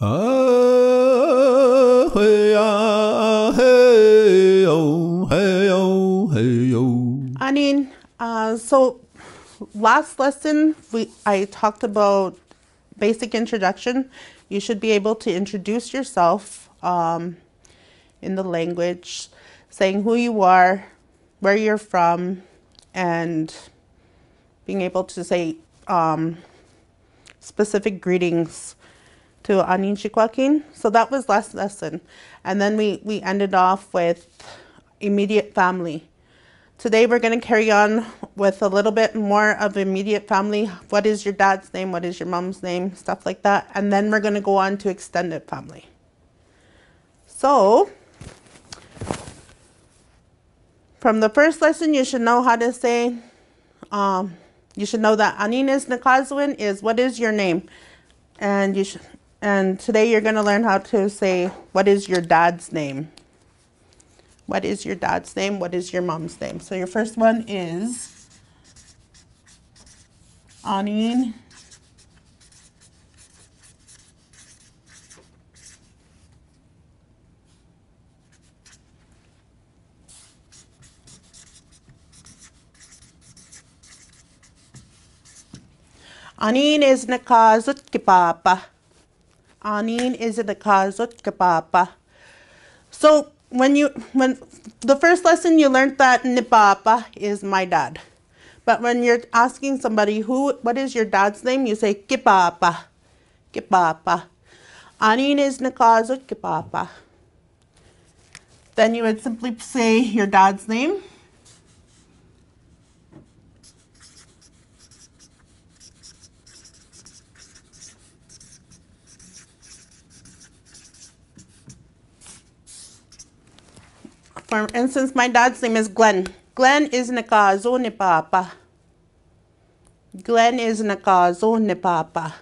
Ah, hey, ah, hey, oh, hey, oh, hey, oh. Anin, so last lesson I talked about basic introduction. You should be able to introduce yourself in the language, saying who you are, where you're from, and being able to say specific greetings to Anin Shikwakin. So that was last lesson. And then we ended off with immediate family. Today we're going to carry on with a little bit more of immediate family. What is your dad's name? What is your mom's name? Stuff like that. And then we're going to go on to extended family. So from the first lesson, you should know how to say, you should know that Anishinaabemowin is what is your name? And today you're going to learn how to say, what is your dad's name? What is your dad's name? What is your mom's name? So your first one is Anin. Anin is nakazut kipapa. Anin is nakazut kipapa. So when the first lesson you learned that Nipapa is my dad. But when you're asking somebody what is your dad's name, you say Kipapa. Kipapa. Anin is nakazut kipapa. Then you would simply say your dad's name. For instance, my dad's name is Glenn. Glenn is nakazo ni papa. Glenn is nakazo ni papa.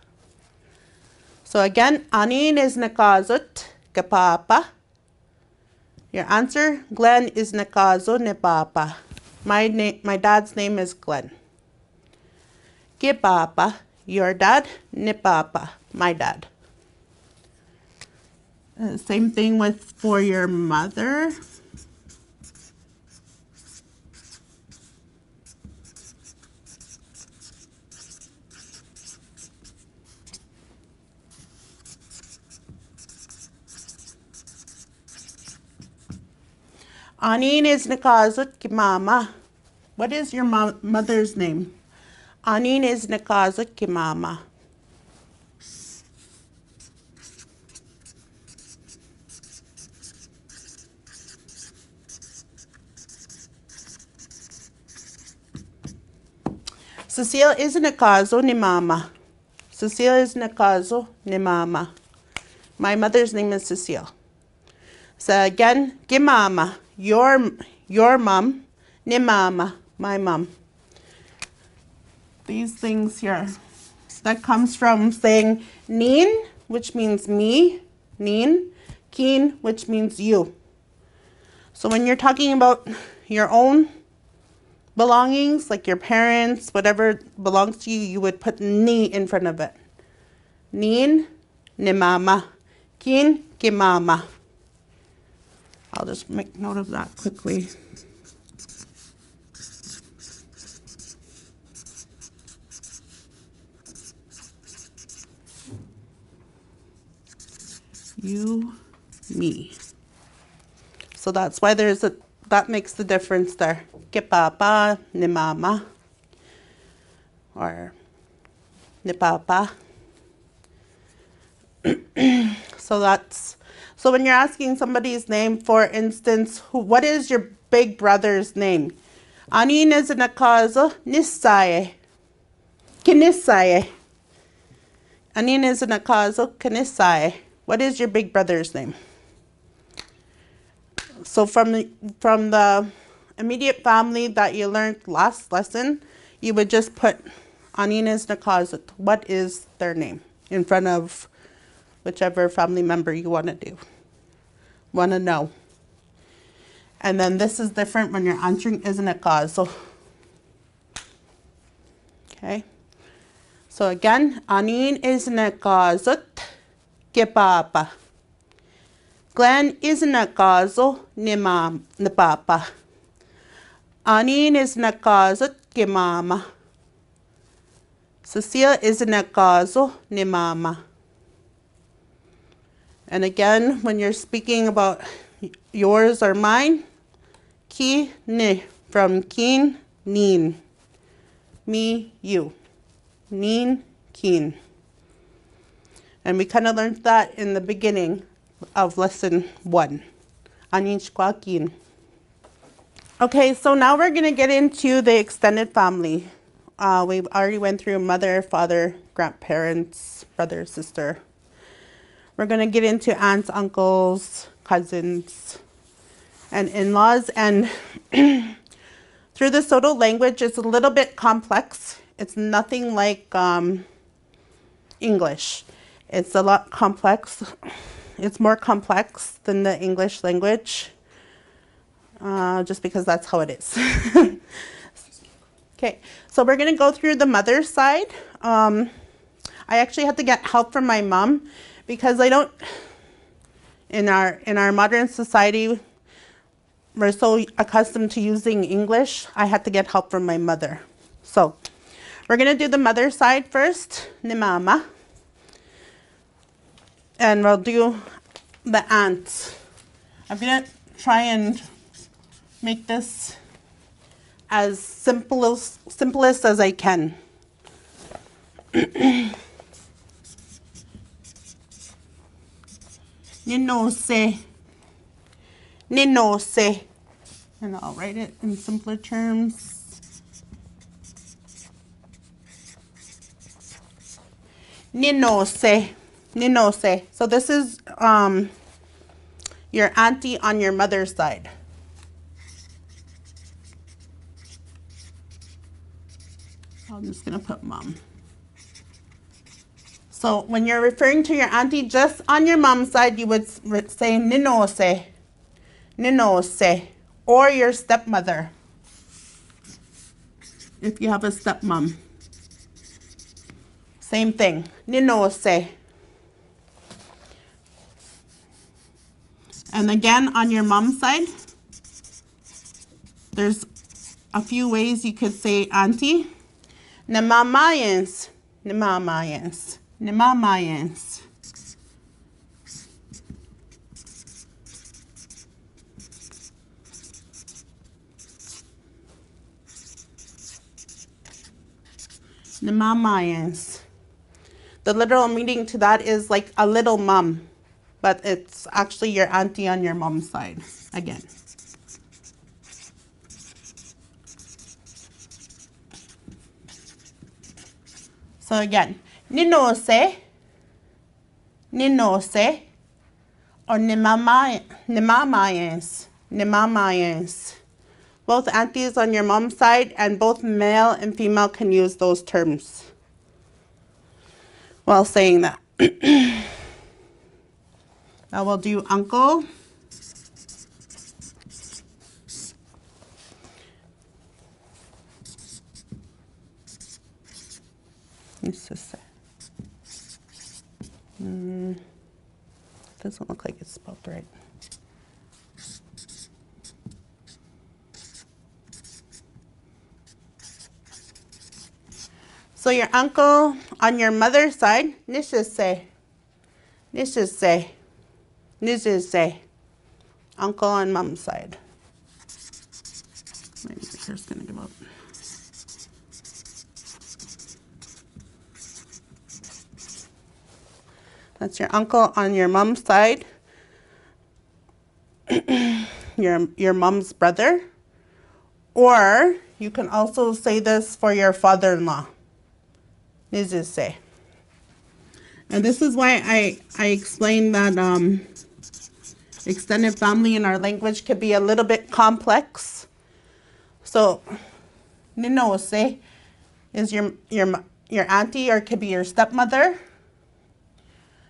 So again, Anin is nakazot kapapa. Your answer, Glenn is nakazo ni papa. My dad's name is Glenn. Kipapa, your dad. Ni papa, my dad. Same thing for your mother. Anin is nakazut ki mama. What is your mother's name? Anin is nakazut ki mama. Cecile is nakazo ni mama. Cecile is nakazo ni mama. My mother's name is Cecile. So again, ki mama, your mom, ni mama, my mom. These things here, that comes from saying nin, which means me, nin, kin, which means you. So when you're talking about your own belongings, like your parents, whatever belongs to you, you would put ni in front of it. Nin, ni mama, kin, ki mama. I'll just make note of that quickly. You, me. So that's why that makes the difference there. Que papa, ni mama, or ni papa. So when you're asking somebody's name, for instance, what is your big brother's name? Anin is nakazo nisaye. Kinisaye. Anin is nakazo kinisaye. What is your big brother's name? So from the immediate family that you learned last lesson, you would just put Anin is nakazut. What is their name in front of whichever family member you want to know. And then this is different when you're answering isn't a cause. So okay. So again, Anin is nakazut Que papa. Glenn is na caso ni papa. Anin is na caso que mama. Cecilia is na caso ni mama. And again, when you're speaking about yours or mine, ki ni from kin, nin. Me, you. Nin, kin. And we kind of learned that in the beginning of lesson 1. Anin shkwa kin. Okay, so now we're going to get into the extended family. We've already went through mother, father, grandparents, brother, sister. We're going to get into aunts, uncles, cousins, and in-laws. And through the Saulteaux language, it's a little bit complex. It's nothing like English. It's a lot complex. It's more complex than the English language, just because that's how it is. Okay, so we're going to go through the mother's side. I actually had to get help from my mom because I don't, in our modern society, we're so accustomed to using English, I had to get help from my mother. So we're going to do the mother side first, ni mama. And we'll do the aunt. I'm going to try and make this as simplest as I can. Ninose. Ninose. And I'll write it in simpler terms. Ninose. Ninose. So this is your auntie on your mother's side. I'm just going to put mom. So when you're referring to your auntie just on your mom's side, you would say ninose. Ninose. Or your stepmother, if you have a stepmom. Same thing. Ninose. And again, on your mom's side, there's a few ways you could say auntie. Nemamayens. Nemamayens. Nemamayens. Nemamayens. The literal meaning to that is like a little mom, but it's actually your auntie on your mom's side again. So again, ninose, ninose, or nemamayens, nemamayens. Both aunties on your mom's side and both male and female can use those terms while saying that. Now we'll do uncle. Doesn't look like it's spelled right. So your uncle on your mother's side, nishise, nishise, nishise. Uncle on mom's side. My picture's gonna give up. That's your uncle on your mom's side. your mom's brother. Or you can also say this for your father-in-law. Nizuse. And this is why I explained that extended family in our language could be a little bit complex. So, ninose is your auntie or it could be your stepmother.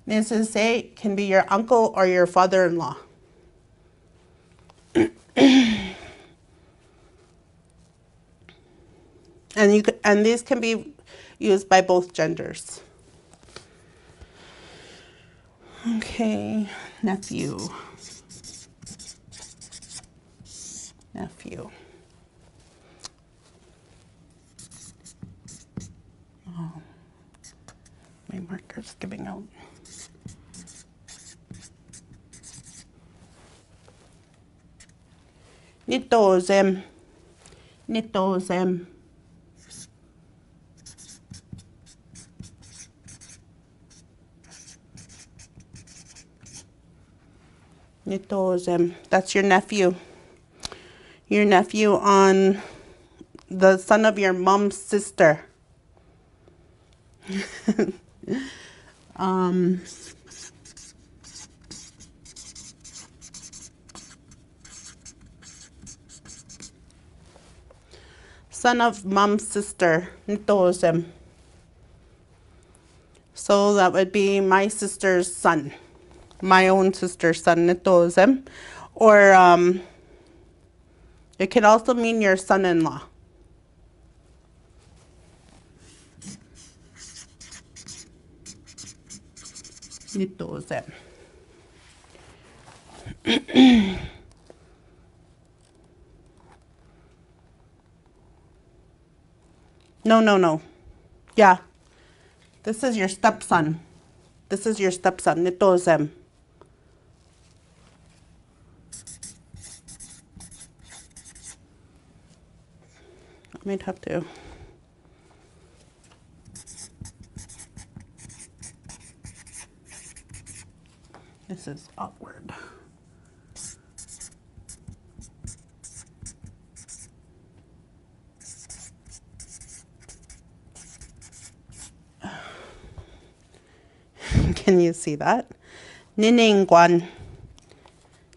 Nizuse can be your uncle or your father-in-law. And these can be used by both genders. Okay, nephew. Nephew. Oh, my marker's giving out. Nitozem. Nitozem. Nitozem. That's your nephew. Your nephew on the son of your mom's sister. Son of mom's sister. Nitozem. So that would be my sister's son. My own sister's son. Nitozem. Or it can also mean your son-in-law. Nitozem. No. Yeah. This is your stepson. This is your stepson. Nitozem. I might have to. This is awkward. Can you see that? Niningwan.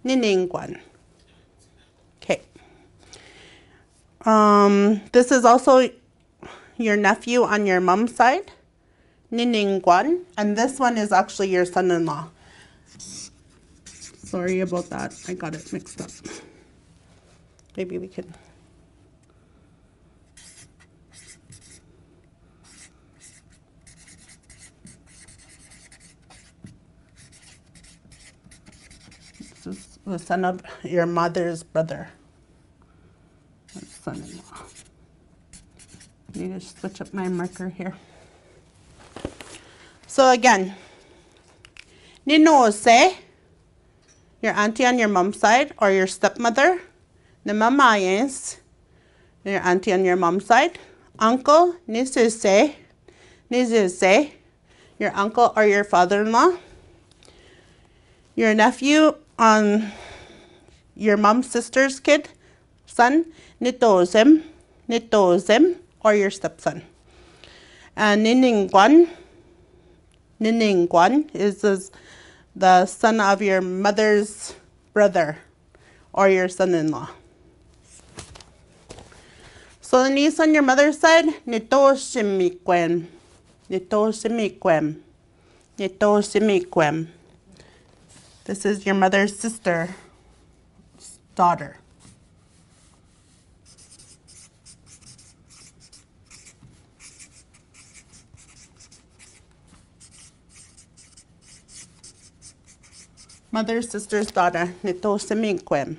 Niningwan. Okay. This is also your nephew on your mom's side. Niningwan. And this one is actually your son-in-law. Sorry about that. I got it mixed up. Maybe we can. This is the son of your mother's brother. Son-in-law. I need to switch up my marker here. So again, Ninose, your auntie on your mom's side, or your stepmother. Namamayens, your auntie on your mom's side. Uncle, Nizuse, your uncle or your father-in-law. Your nephew on your mom's sister's kid, son, Nitozem, or your stepson. And Niningwan is the son of your mother's brother or your son-in-law. So the niece on your mother's side, Nitoshimiquem. This is your mother's sister's daughter. Mother's sister's daughter, Nitoshimiquem.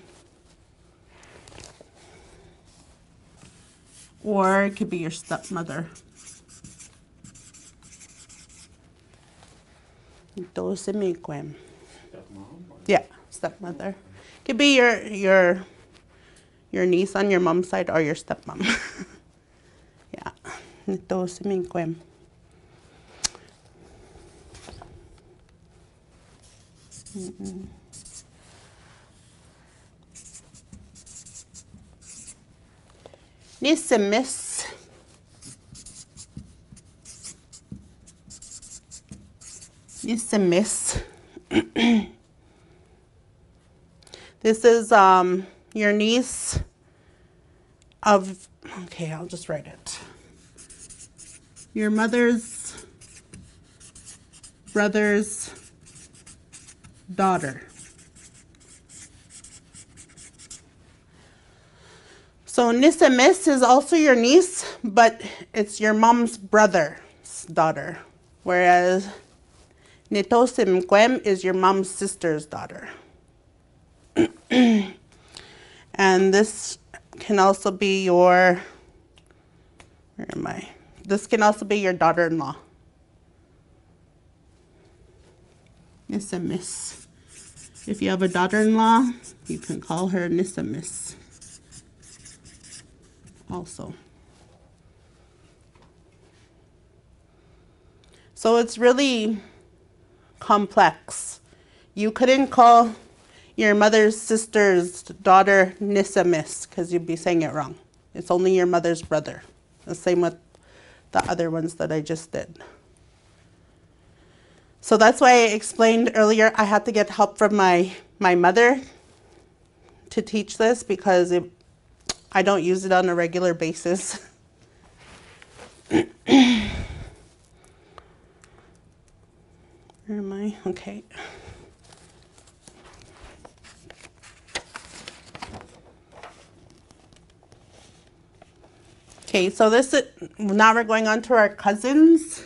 Or it could be your stepmother. Nitoshimiquem. Yeah, stepmother. Could be your niece on your mom's side or your stepmom. Yeah. Nitoshimiquem. Nissimis. This is your niece of, okay, I'll just write it. Your mother's brother's daughter. So Nissimis is also your niece, but it's your mom's brother's daughter. Whereas Nitosimquem is your mom's sister's daughter. And this can also be your, where am I? This can also be your daughter-in-law. Nisamis. If you have a daughter-in-law, you can call her Nisamis also. So it's really complex. You couldn't call your mother's sister's daughter Nisamis because you'd be saying it wrong. It's only your mother's brother. The same with the other ones that I just did. So that's why I explained earlier I had to get help from my mother to teach this because I don't use it on a regular basis. Where am I? Okay. Okay, so now we're going on to our cousins.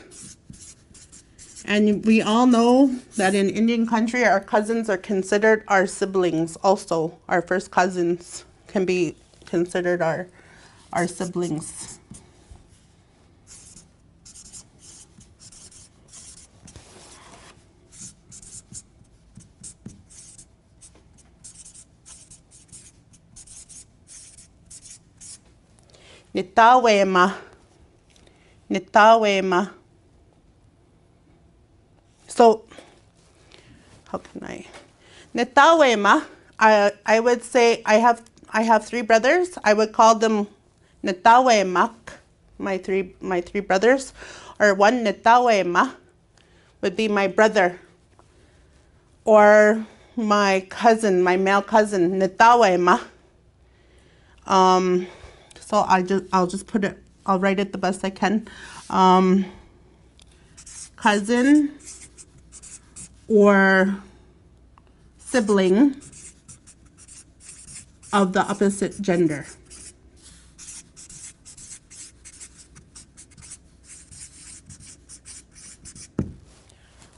And we all know that in Indian country, our cousins are considered our siblings also. Our first cousins can be considered our siblings. Nitawema. Nitawema. So, how can I? Nitawema, I would say I have 3 brothers. I would call them Nitawemak, my three brothers. Or one Nitawema would be my brother. Or my cousin, my male cousin, Nitawema. So I'll just put it, I'll write it the best I can. Cousin or sibling of the opposite gender.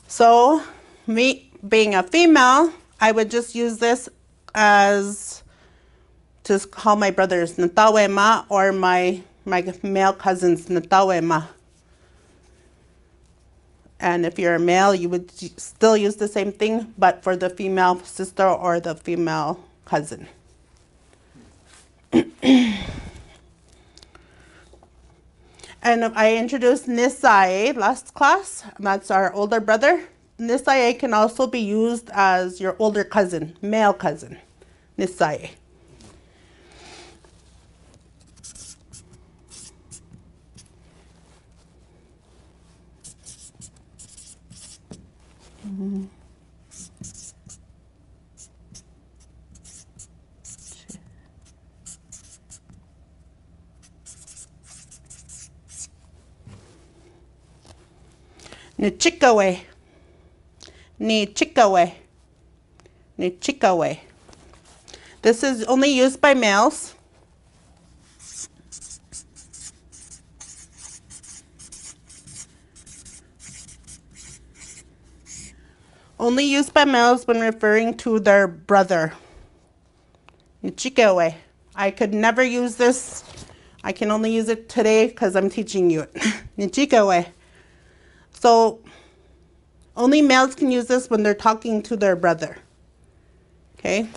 So me being a female, I would just use this as to call my brothers Natawema or my male cousins Natawema. And if you're a male, you would still use the same thing, but for the female sister or the female cousin. And I introduced Nisae last class. That's our older brother. Nisae can also be used as your older cousin, male cousin. Nisae. Nichikawe. Nichikawe. Nichikawe. This is only used by males. Only used by males when referring to their brother. Nichikawe. I could never use this. I can only use it today because I'm teaching you it. Nichikawe. So only males can use this when they're talking to their brother. Okay?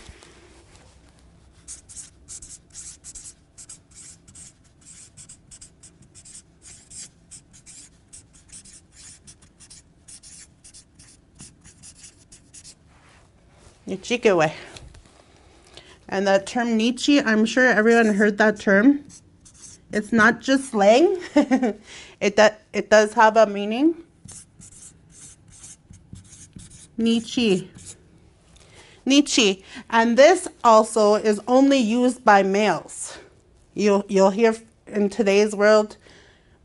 Nichikawe. And that term Nichi, I'm sure everyone heard that term. It's not just slang. It does have a meaning. Nichi. Nichi. And this also is only used by males. You'll hear in today's world,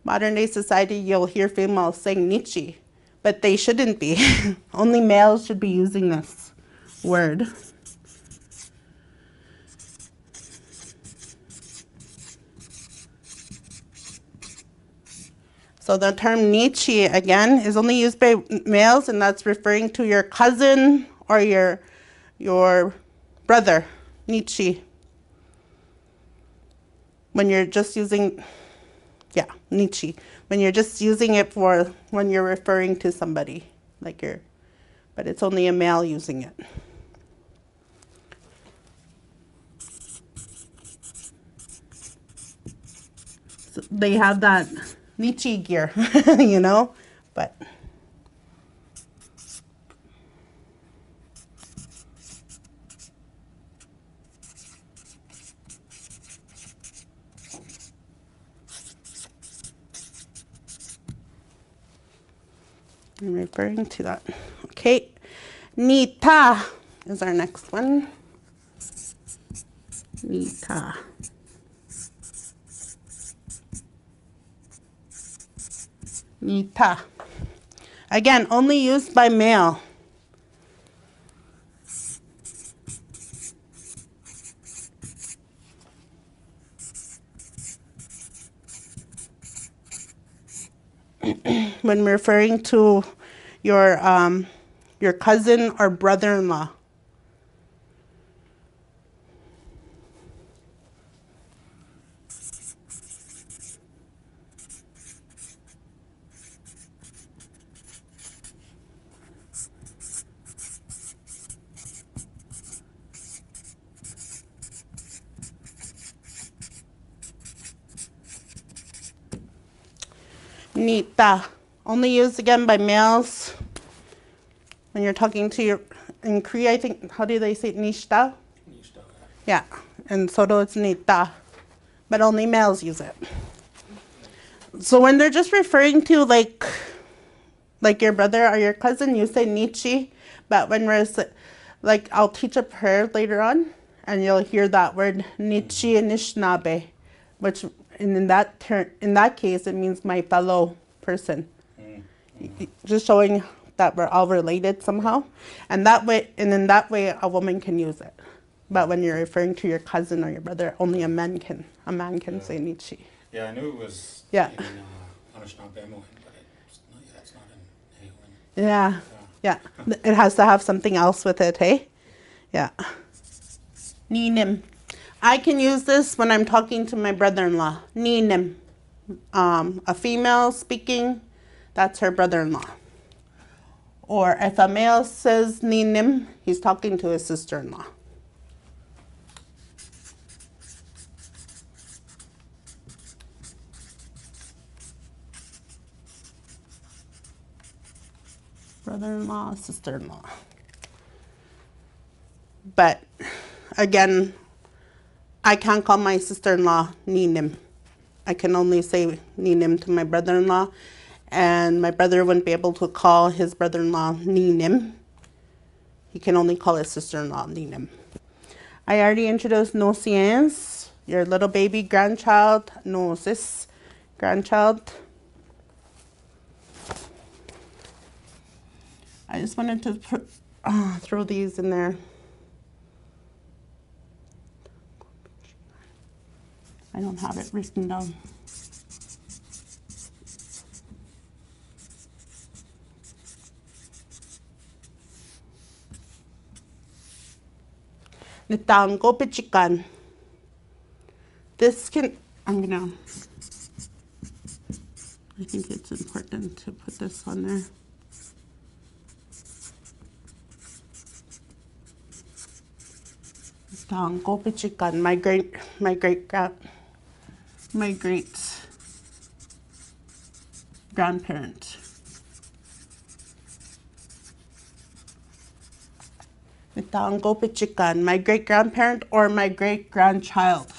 modern day society, you'll hear females saying Nichi, but they shouldn't be. Only males should be using this word. So the term nichi, again, is only used by males, and that's referring to your cousin or your brother, nichi. When you're just using, yeah, nichi. When you're just using it for when you're referring to somebody, like but it's only a male using it. So they have that nichi gear, you know, but. I'm referring to that. Okay. Nita is our next one. Nita. Nita. Again, only used by male. When referring to your cousin or brother-in-law. Nita. Only used again by males. When you're talking to your, in Korea, I think, how do they say it? Nishita? Nishita. Yeah. And Soto, it's nita. But only males use it. So when they're just referring to like your brother or your cousin, you say nichi. But when we're, like, I'll teach a prayer later on, and you'll hear that word nichi Anishinaabemowin, which in that case, it means my fellow person. Just showing that we're all related somehow. And in that way, a woman can use it. But when you're referring to your cousin or your brother, only a man can say nichi. Yeah, I knew it was in Anishinaabemowin, but it's not in Heiwan. Yeah. It has to have something else with it, hey? Yeah. Ninim. I can use this when I'm talking to my brother-in-law. Ninim. A female speaking, that's her brother-in-law. Or if a male says ninim, he's talking to his sister-in-law. Brother-in-law, sister-in-law. But again, I can't call my sister-in-law ninim. I can only say ninim to my brother-in-law, and my brother wouldn't be able to call his brother-in-law ninim. He can only call his sister-in-law ninim. I already introduced nosiens, your little baby grandchild, nosis, grandchild. I just wanted to throw these in there. I don't have it written down. Nitango pichikan. This can, I think it's important to put this on there. Nitango pichikan, my great grandparent. Nitango pichikan, my great grandparent or my great grandchild.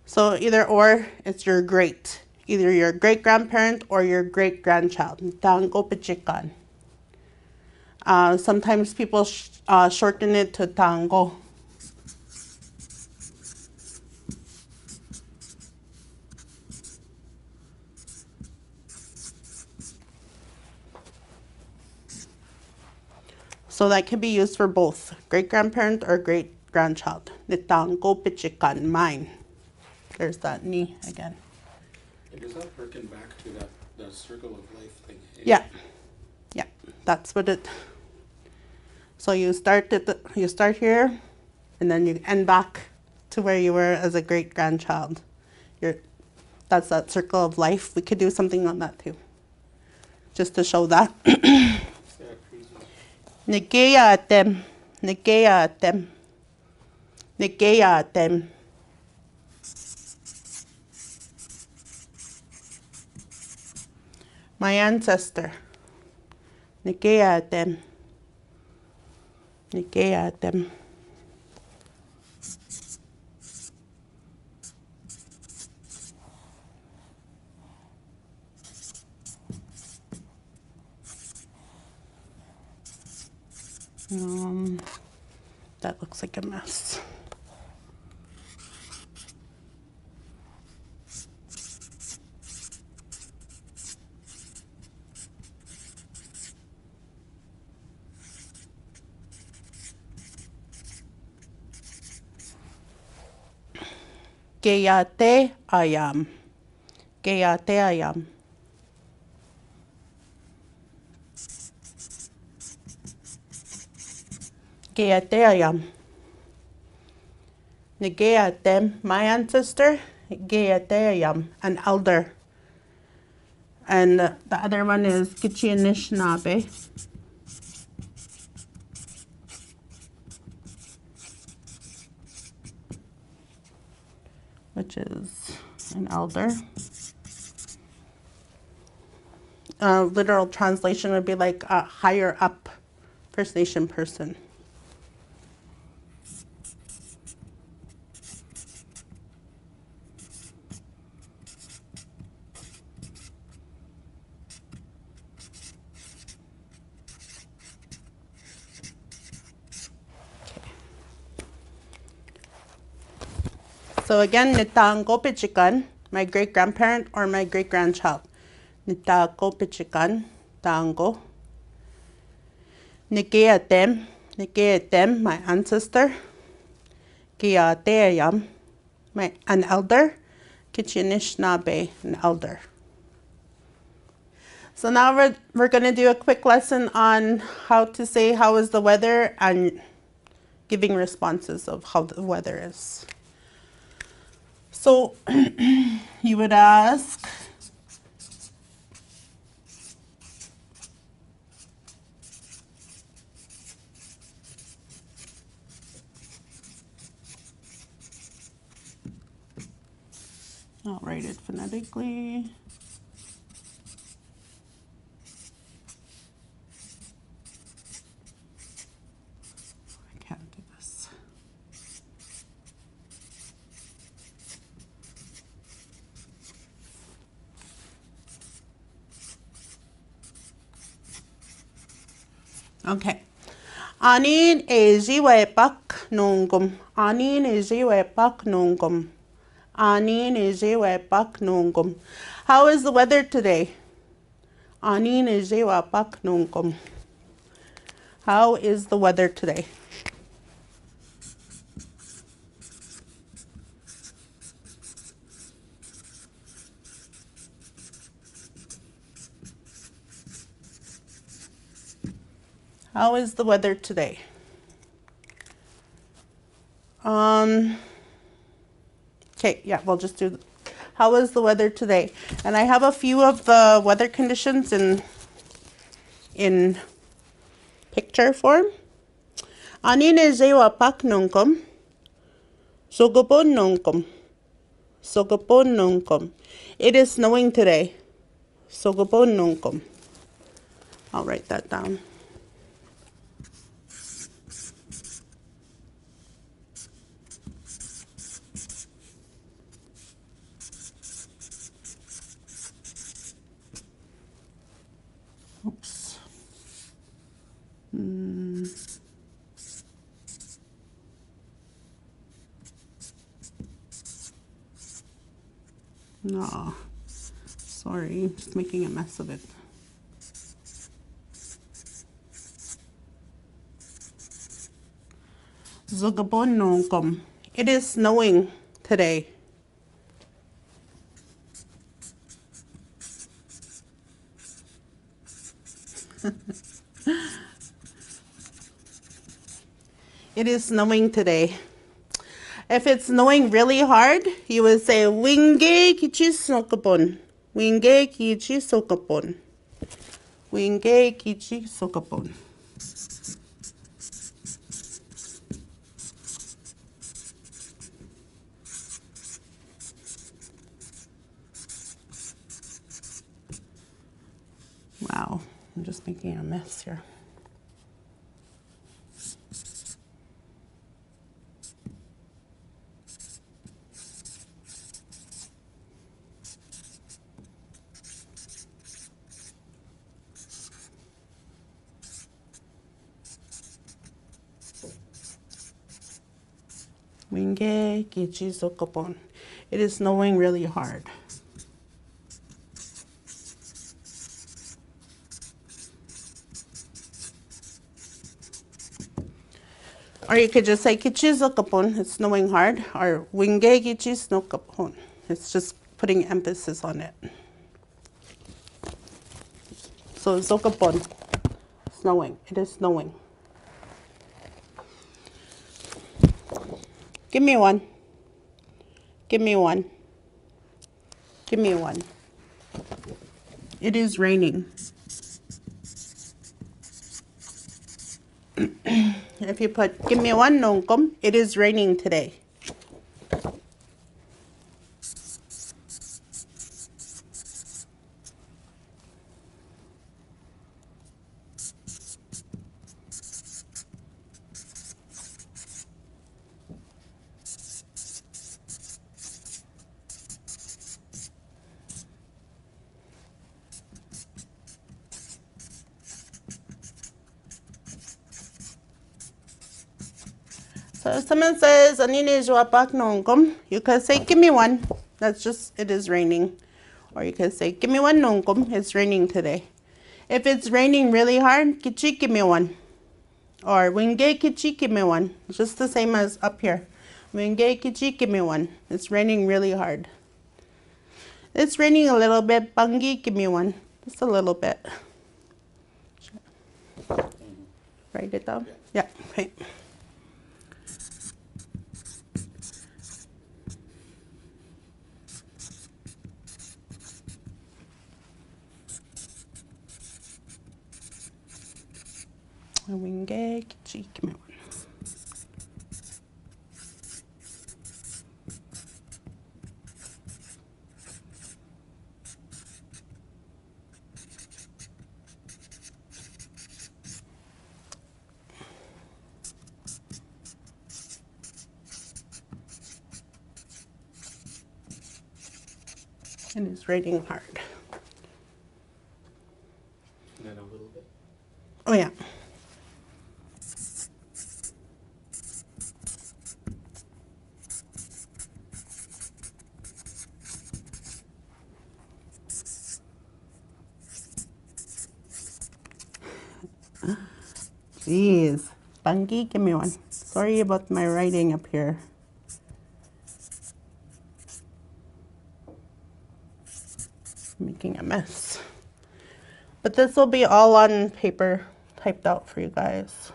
So either or, it's your great. Either your great grandparent or your great grandchild. Nitango pichikan. Sometimes people shorten it to tango. So that can be used for both great-grandparent or great-grandchild. Nitango pichikan, mine. There's that ni again. Does that harken back to that circle of life thing? Yeah. Yeah, that's what it. So you start here, and then you end back to where you were as a great-grandchild. That's that circle of life. We could do something on that too, just to show that. Nigeatem, Nigeatem, Nigeatem. My ancestor. Nigeatem, Nigeatem. That looks like a mess. Geyate ayam. Geyate ayam. Geyate ayam. Nigeatem, my ancestor. Geyate ayam, an elder. And the other one is Anishinaabemowin, which is an elder. Literal translation would be like a higher up First Nation person. So again, Nitango pichikan, my great-grandparent or my great-grandchild. Nitango pichikan, tango. Nigeatem, Nigeatem, my ancestor. Giateayam, an elder. Anishinaabemowin, an elder. So now we're going to do a quick lesson on how to say how is the weather and giving responses of how the weather is. So you would ask, I'll write it phonetically. I can't do this. Okay. Anin eziwepak nungum. Anin eziwepak nungum. Anin eziwepak nungum. How is the weather today? Anin eziwepak nungum. How is the weather today? How is the weather today? Okay, yeah, we'll just do, how is the weather today? And I have a few of the weather conditions in picture form. Anin eziwepak nungum. Sogopon nungum. Sogopon nungum. It is snowing today. Sogopon nungum. I'll write that down. Oops. No, sorry, just making a mess of it. Zugabon nongkom. It is snowing today. It is snowing today. If it's snowing really hard, you would say winge kichi sokapon. Winge kichi sokapon. Winge kichi sokapon. Wow, I'm just making a mess here. Winge kichi sokapon. It is snowing really hard. Or you could just say kichi sokapon. It's snowing hard. Or winge kichi sokapon. It's just putting emphasis on it. So sokapon. Snowing. It is snowing. Give me one. Give me one. Give me one. It is raining. If you put give me one nongkom, it is raining today. So if someone says, Anine joapak nongkom, you could say, give me one. That's just, it is raining. Or you could say, give me one nongkom, it's raining today. If it's raining really hard, kichi, give me one. Or winge kichi, give me one. It's just the same as up here. Winge kichi, give me one. It's raining really hard. It's raining a little bit. Bangi, give me one. Just a little bit. Write it down? Yeah, okay. Winge kichi, give me one. And it's raining hard. And then a little bit. Oh yeah. Jeez. Bangi, give me one. Sorry about my writing up here. Making a mess. But this will be all on paper typed out for you guys.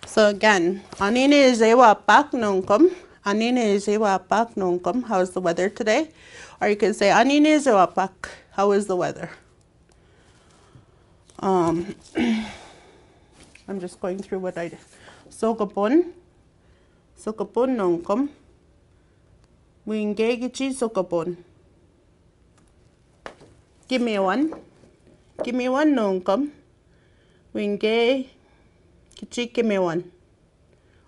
So again, anine jewa pak nongkom. Anine jewa pak nongkom. How's the weather today? Or you can say anine jewa pak. How is the weather? I'm just going through what I did. Sokapon. Sokapon nongkom. Wingegichi sokapon. Give me one. Give me one nongkom. Winge kichi, give me one.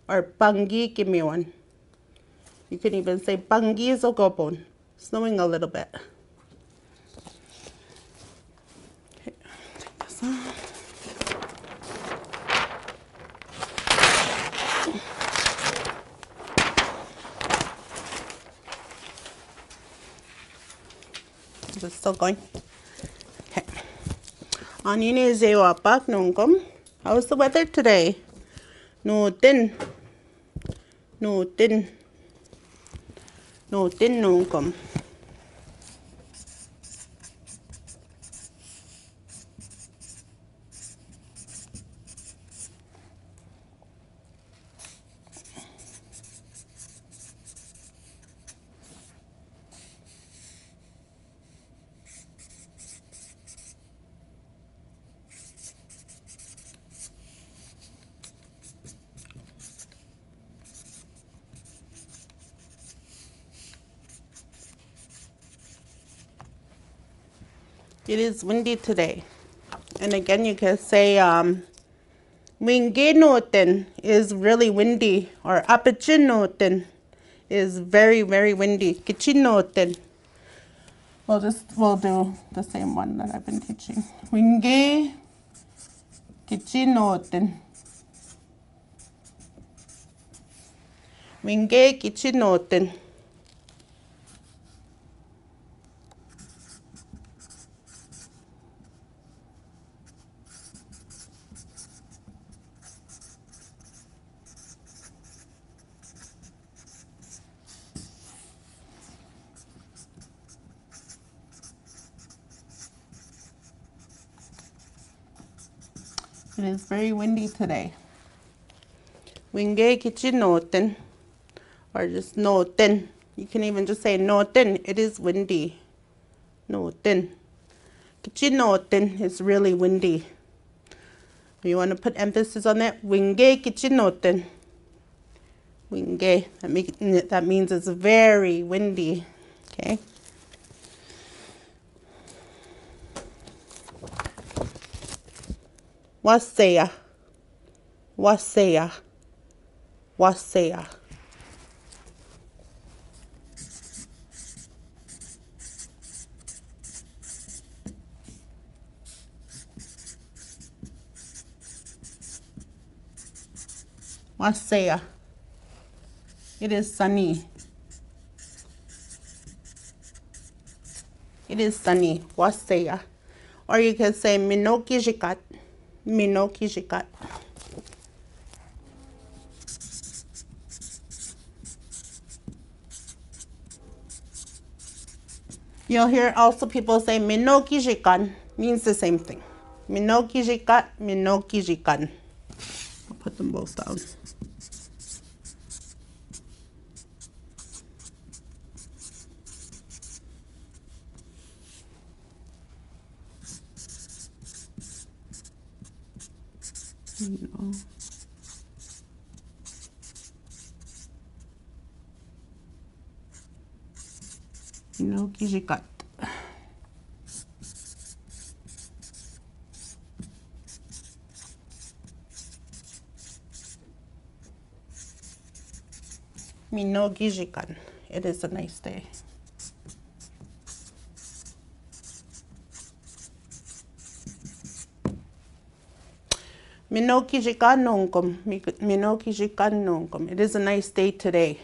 Or bangi, give me one. You can even say bangi sokapon. Snowing a little bit. Okay, take this off. Still going? Okay. Anine zewapak nungkom. How's the weather today? Nutin. Nutin. Nutin nungkom. It is windy today. And again, you can say, Wingenoten is really windy, or Apachinoten is very, very windy. Kichinoten. We'll do the same one that I've been teaching. Winge Kichinoten. Winge Kichinoten. It is very windy today. Winge Kichinoten. Or just noten. You can even just say noten. It is windy. Noten. Kichinoten is really windy. You want to put emphasis on that. Winge kichinoten. Winge. That means it's very windy. Okay. Wasaya. Wasaya. Wasaya. Wasaya. It is sunny. It is sunny. Wasaya. Or you can say Minoki jikat. Minoki jikat. You'll hear also people say Minoki jikan. Means the same thing. Minoki jikat, Minoki jikan. I'll put them both down. No. Minoki jikat. Minoki jikan. It is a nice day. Minoki jikan nongkom. Minoki jikan nongkom. It is a nice day today.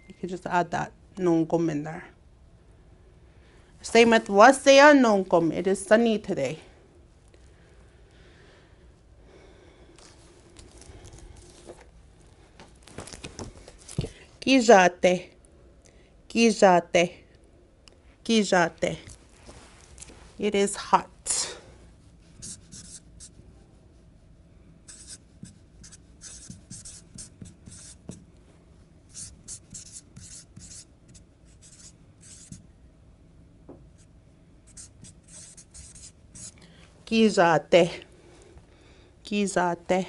You can just add that nongkom in there. Same with wasaya nongkom. It is sunny today. Kijate. Kijate. Kijate. It is hot. Kijate. Kijate.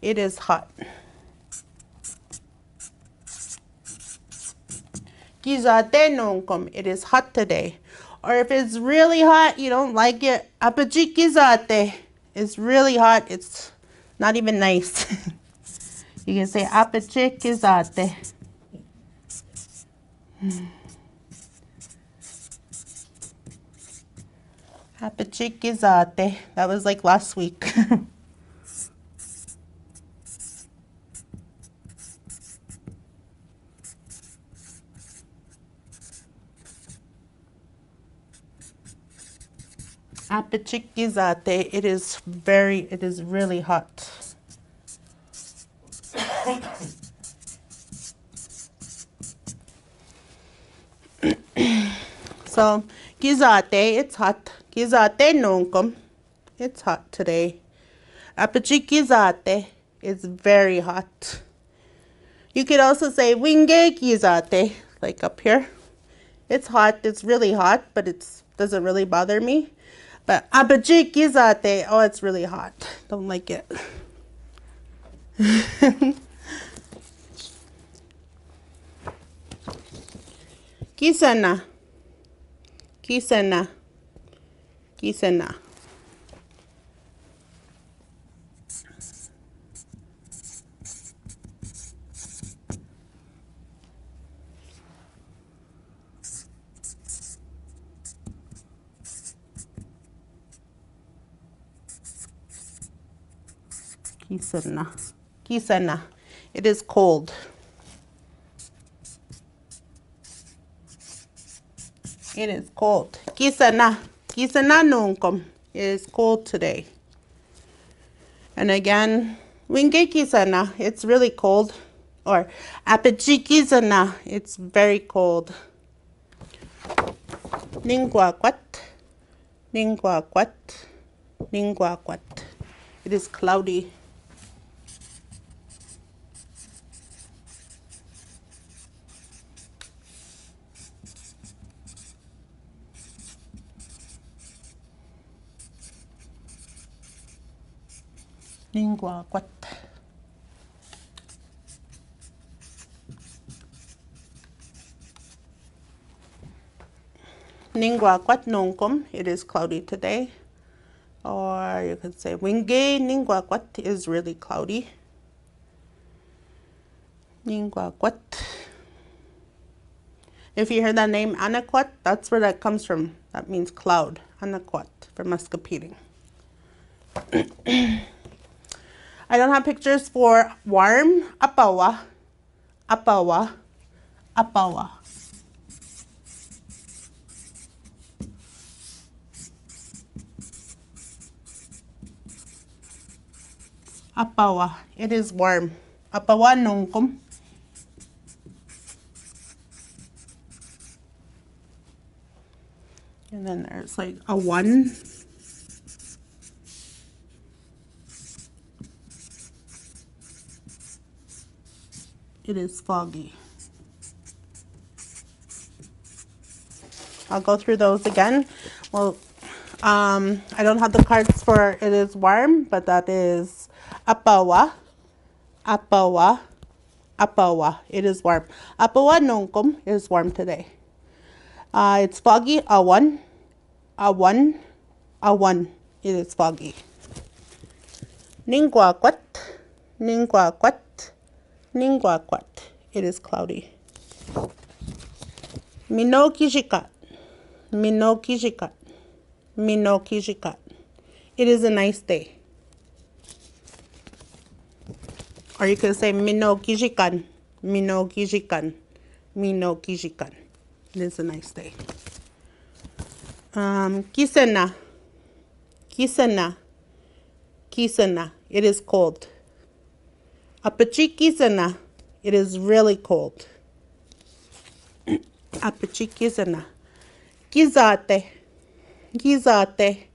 It is hot. Kijate nongkom. It is hot today. Or if it's really hot, you don't like it, apachi kizate. It's really hot. It's not even nice. You can say apachi kizate. Apachi kizate. That was like last week. Apachikizate. It is really hot. So, gizate, it's hot. Gizate nunkum. It's hot today. Apachikizate is very hot. You could also say winge gizate, like up here. It's hot. It's really hot, but it doesn't really bother me. But apachikizate, oh, it's really hot. Don't like it. Kisana. Kisana. Kisana. Kisana. Kisana. It is cold. It is cold. Kisana. Kisana nunkum. It is cold today. And again, winge kisana. It's really cold. Or apachikisana. It's very cold. Ningwakwat. Ningwakwat. Ningwakwat. It is cloudy. Ningwakwat. Ningwakwat nungkum. It is cloudy today. Or you could say winge ningwakwat is really cloudy. Ningwakwat. If you hear that name Anakwat, that's where that comes from. That means cloud. Anakwat for muscapine. I don't have pictures for warm. Apawa. Apawa. Apawa. Apawa. It is warm. Apawa nungkum. And then there's like a 1. It is foggy. I'll go through those again. Well, I don't have the cards for it is warm, but that is apawa, apawa, apawa. It is warm. Apawa nungkum is warm today. It's foggy. Awan, awan, awan. It is foggy. Ningwakwat, ningwakwat, ningwakwat. It is cloudy. Minokishikat, minokishikat, minokishikat. It is a nice day. Or you could say minokishikan, minokishikan, minokishikan. It is a nice day. Kisana, kisana, kisana. It is cold. Apachikisana. It is really cold. Apachikisana. Gizate, gizate,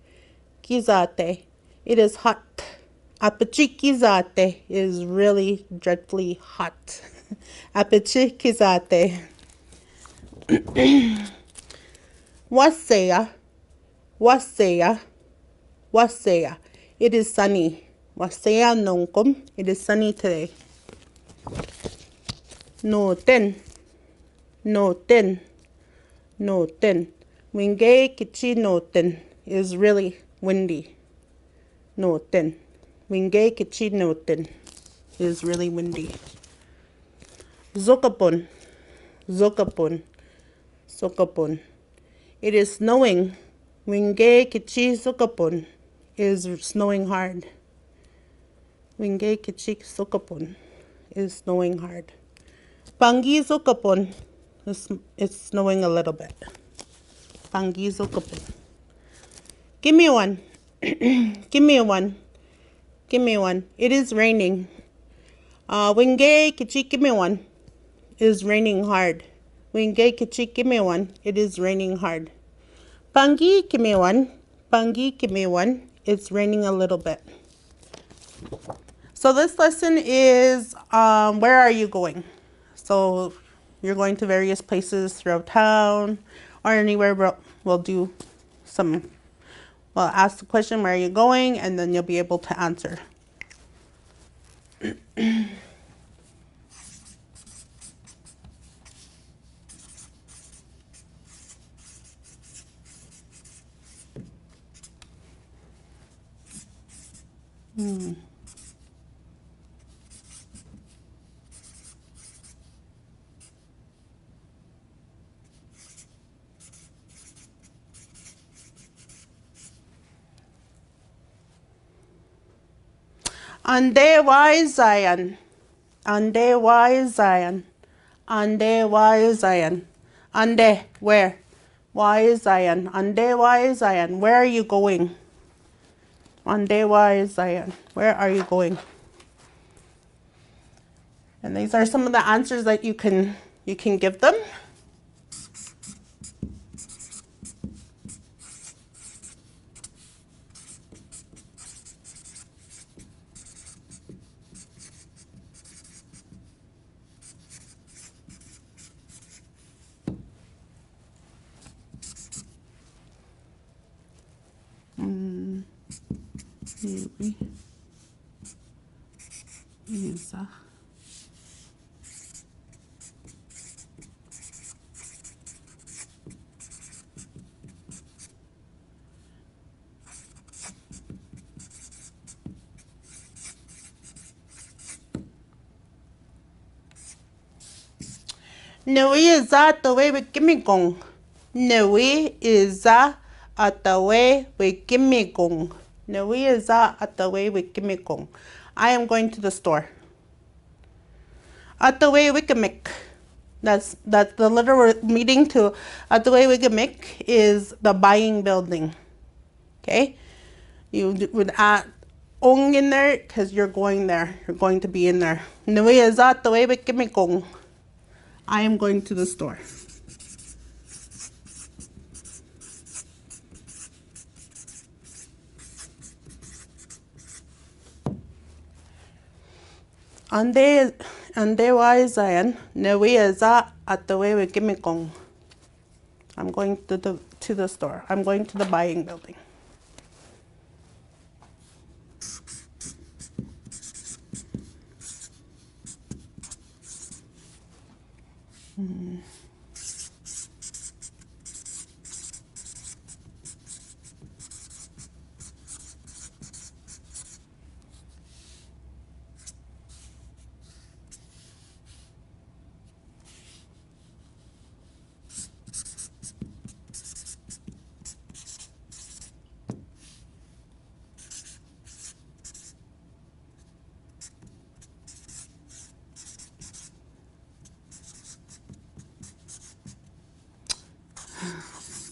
gizate. It is hot. Apachikizate is really dreadfully hot. Apachikizate. Wasaya, wasaya, wasaya. It is sunny. Wasaya nungkum. It is sunny today. No ten, no ten, no ten. Winge kichi no ten is really windy. No ten. Winge kichi no ten is really windy. Zokapon, zokapon, zokapon. It is snowing. Winge kichi zokapon is snowing hard. Winge kichi zokapon is snowing hard. Pangi zokapon is snowing a little bit. Pangi zokapon. Give me one. Give me one. Give me one. It is raining. Wingay kichi, give me one. It is raining hard. Wingay kichi, give me one. It is raining hard. Pangi, give me one. Pangi, give me one. It's raining a little bit. So this lesson is where are you going? So you're going to various places throughout town or anywhere. We'll do some, well, ask the question, where are you going? And then you'll be able to answer. Ande why Zion? Ande why Zion? Ande why Zion? Ande, where? Why Zion? Ande why Zion? Where are you going? Ande why Zion? Where are you going? And these are some of the answers that you can give them. Nui is that the way with gimme gong. Nui is that at the way with gimme gong. Nui is that at the way with gimme gong. I am going to the store. At the way with gimmick. That's the literal meaning to at the way with gimmick is the buying building. Okay? You would add ong in there because you're going there. You're going to be in there. Nui is that the way with gimme gong. I am going to the store. Ande why Zion? Nui is that at the way with gimme gong. I'm going to the store. I'm going to the buying building.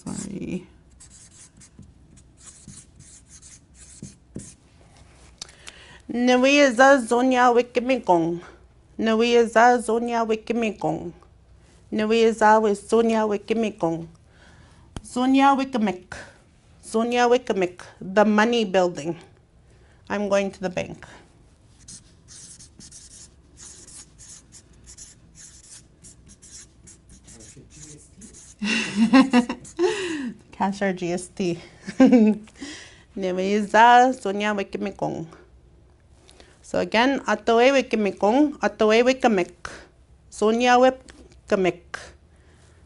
Sorry. Nui is a zonya wikimigong. Nui is a zonya wikimigong. Nui is a with zonya wikimigong. Zonya wikimik. Zonya wikimik. The money building. I'm going to the bank. Cash or GST. Nui is a zonya wikimigong. So again, atawe wikimikong, atawe wikimik, Sonia wikimik,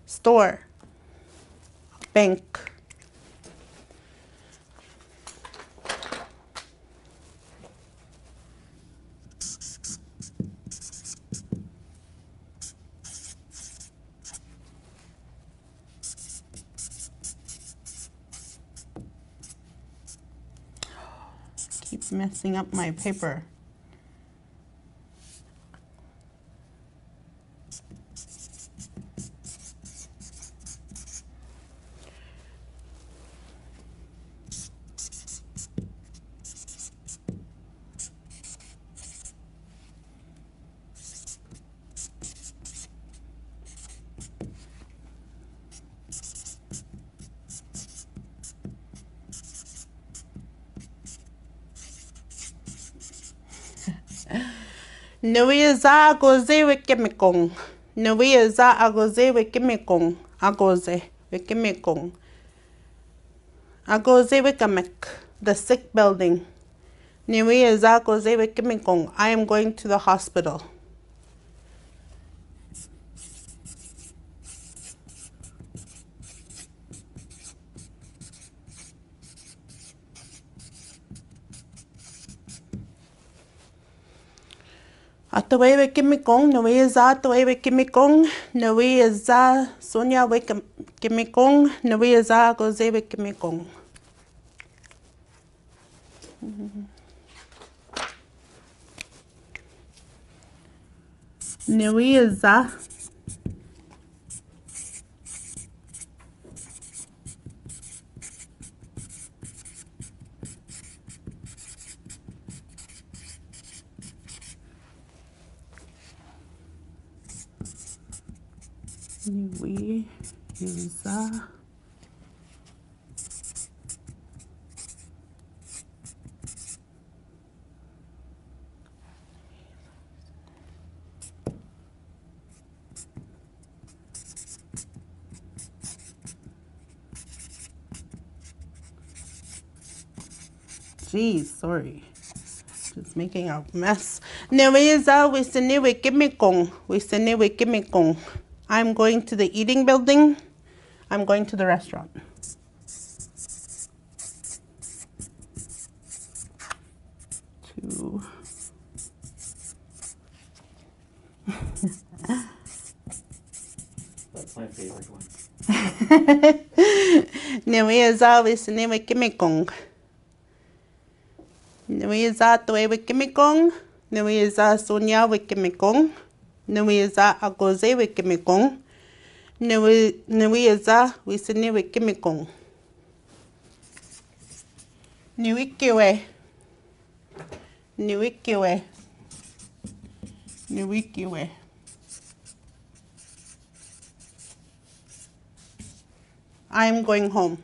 store, bank. Keep messing up my paper. Nui za agoze wikimikong. Nui za agoze wikimikong. Agoze wikimikong. Agoze wikamek. The sick building. Nui za agoze wikimikong. I am going to the hospital. Ataway wikimikong, nui za ataway wikimikong, nui za Sonia wikimikong, nui za agoze wikimikong. Nui za Nui za Jeez, sorry. Just making a mess. Nui za wisini wikimikong. Wisini wikimikong. I'm going to the eating building. I'm going to the restaurant. To That's my favorite one. Nui za wisini wikimikong. Nui za ataway wikimikong. Nui za Sonia wikimikong. Nui za agoze wikimikong. Nui za wisini wikimikong. Nui kiwe. Nui kiwe. Nui kiwe. I'm going home.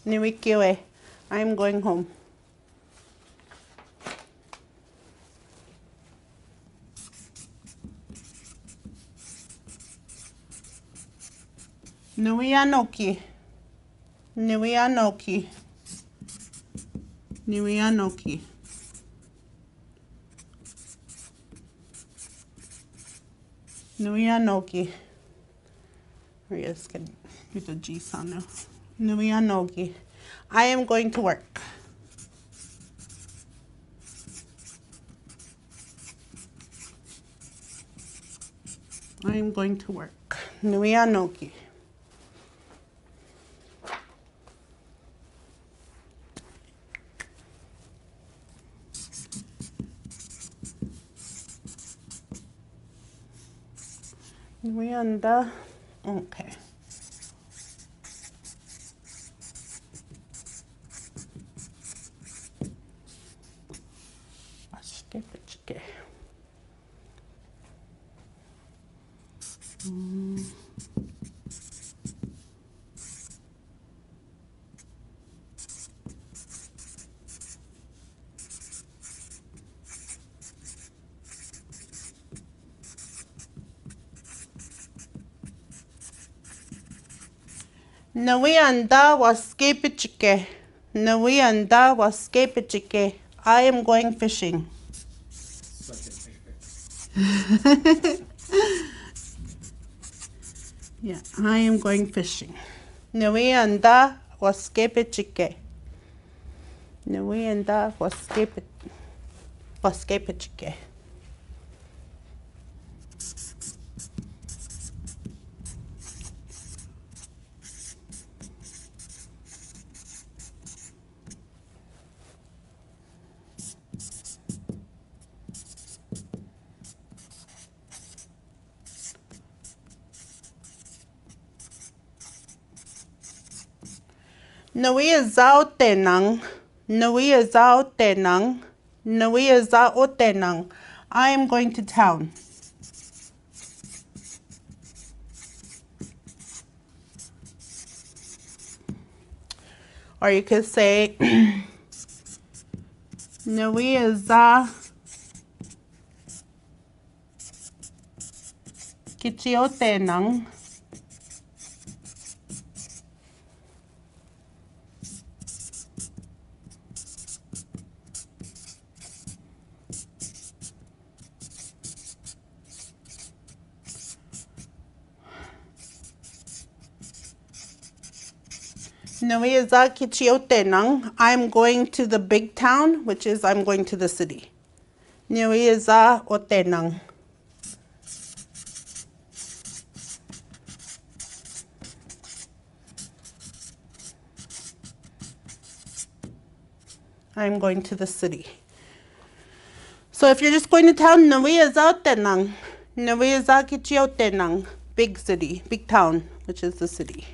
Nui kiwe. I'm going home. Nui anoki. Nui anoki. Nui anoki. Nui anoki. We're just gonna do the G sound now. Nui anoki. I am going to work. I am going to work. Nui anoki. Nui anda. Okay. Nui anda waskepichike. Nui anda waskepichike. I am going fishing. Such a favorite. Yeah, I am going fishing. Nui anda waskepichike. Nui anda waskepichike. Nui zao tenang. Nui zao tenang. Nui zao tenang. I am going to town. Or you could say, Nui za kichiote nang. Nui za kichiote nang. I'm going to the big town, which is I'm going to the city. Nui za ote nang. I'm going to the city. So if you're just going to tell Nui za ote nang, Nui za kichiote nang, big city, big town, which is the city.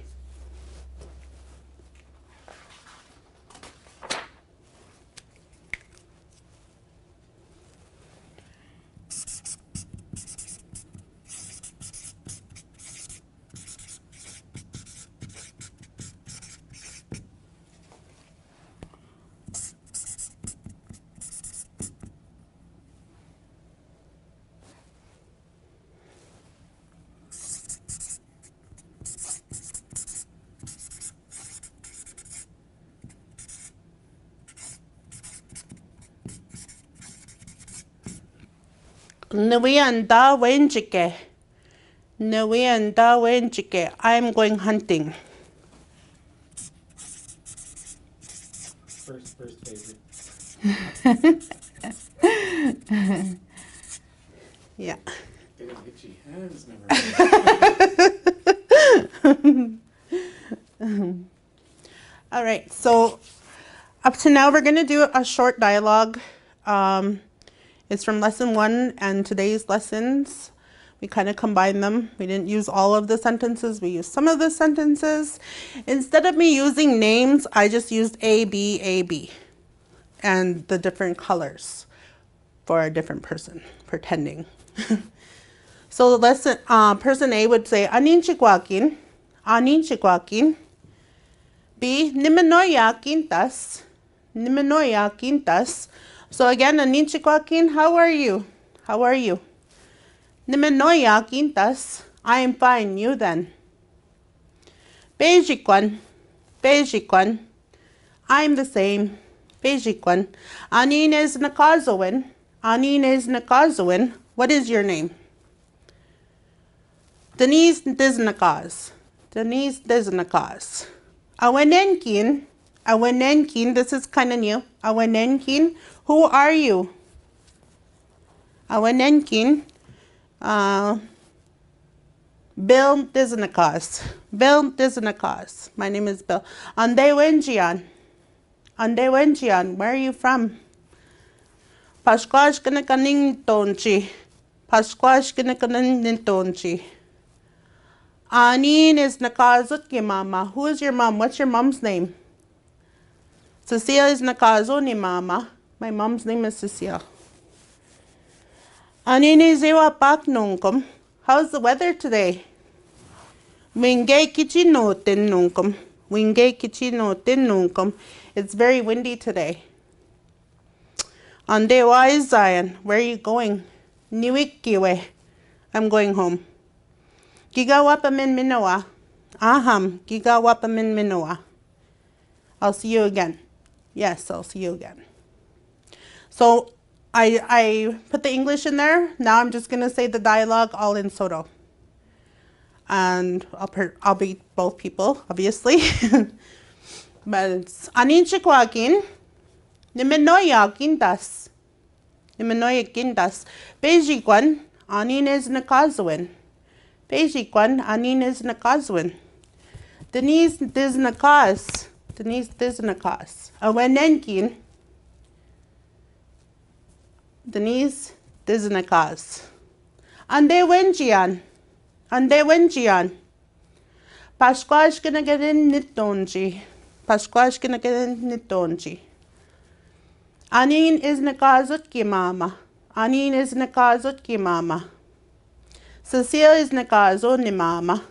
Nui anda wenjike. Nui anda wenjike. I'm going hunting. First favorite. Yeah. Getting itchy hands never. All right. So up to now, we're going to do a short dialogue. It's from lesson 1 and today's lessons. We kind of combined them. We didn't use all of the sentences. We used some of the sentences. Instead of me using names, I just used A, B, A, B. And the different colors for a different person, pretending. So lesson, person A would say, Anin chikwakin, Anin chikwakin. B, nimenoya quintas, nimenoya quintas. So again, Anin chikwakin, how are you? How are you? Nimenoya quintas, I am fine, you then. Bejikwan, Bejikwan, I'm the same. Bejikwan. Anin is nakazowin, Anin is nakazowin. What is your name? Denise Diznakaz. Denise Diznakaz. Awenenkin. Awenenkin. This is kind of new. Awenenkin. Who are you? Awenenkin. Bill Diznakaz. Bill Diznakaz. My name is Bill. Andewenjian. Andewenjian. Where are you from? Pashkwash kanakaning tonchi. Pashkwash kanakaning tonchi. Anin is nakazut ki mama. Who is your mom? What's your mom's name? Cecile is nakazo ni mama. My mom's name is Cecile. Anin is iwa pak nungkum. How's the weather today? Winge kichi no tin nungkum. Winge kichi no tin nungkum. It's very windy today. Ande wa is Zion. Where are you going? Niwikiwe. I'm going home. Gigawapamin minoa. Aham. Gigawapamin minoa. I'll see you again. Yes, I'll see you again. So I put the English in there. Now I'm just going to say the dialogue all in Soto. And I'll be both people, obviously. But it's Anin chikwakin. Nimenoya quintas. Nimenoya quintas. Bejikwan. Anin is nakazwin. Bejikwan. Anin is nakazwin. Denise Diznakaz. Denise Diznakaz. Awenenkin. Denise Diznakaz. Andewenjian. Andewenjian. Pashkwash kinagarin nitonji. Pashkwash kinagarin nitonji. Anin is nakazut ki mama. Anin is nakazut ki mama. Cecile is nakazo ni mama.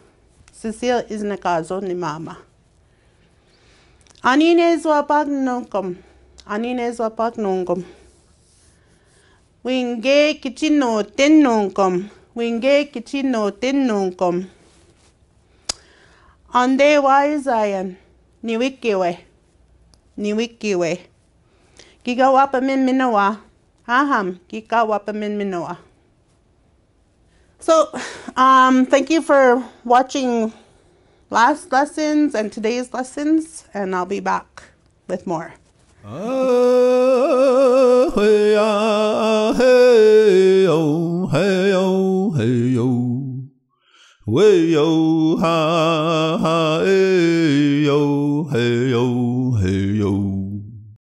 Cecile is nakazo ni mama. Aninezwa pagnongkom. Aninezwa pagnongkom. Winge kichino tenongkom. Winge kichino tenongkom. Ande waizayan. Niwikiwe. Niwikiwe. Giga wapa min minoa. Aham. Giga wapa min minoa. So, thank you for watching last lessons and today's lessons, and I'll be back with more. Hey, hey, oh, hey, oh, hey, oh. Way, oh, ha, ha, hey, oh, hey, oh, hey, oh.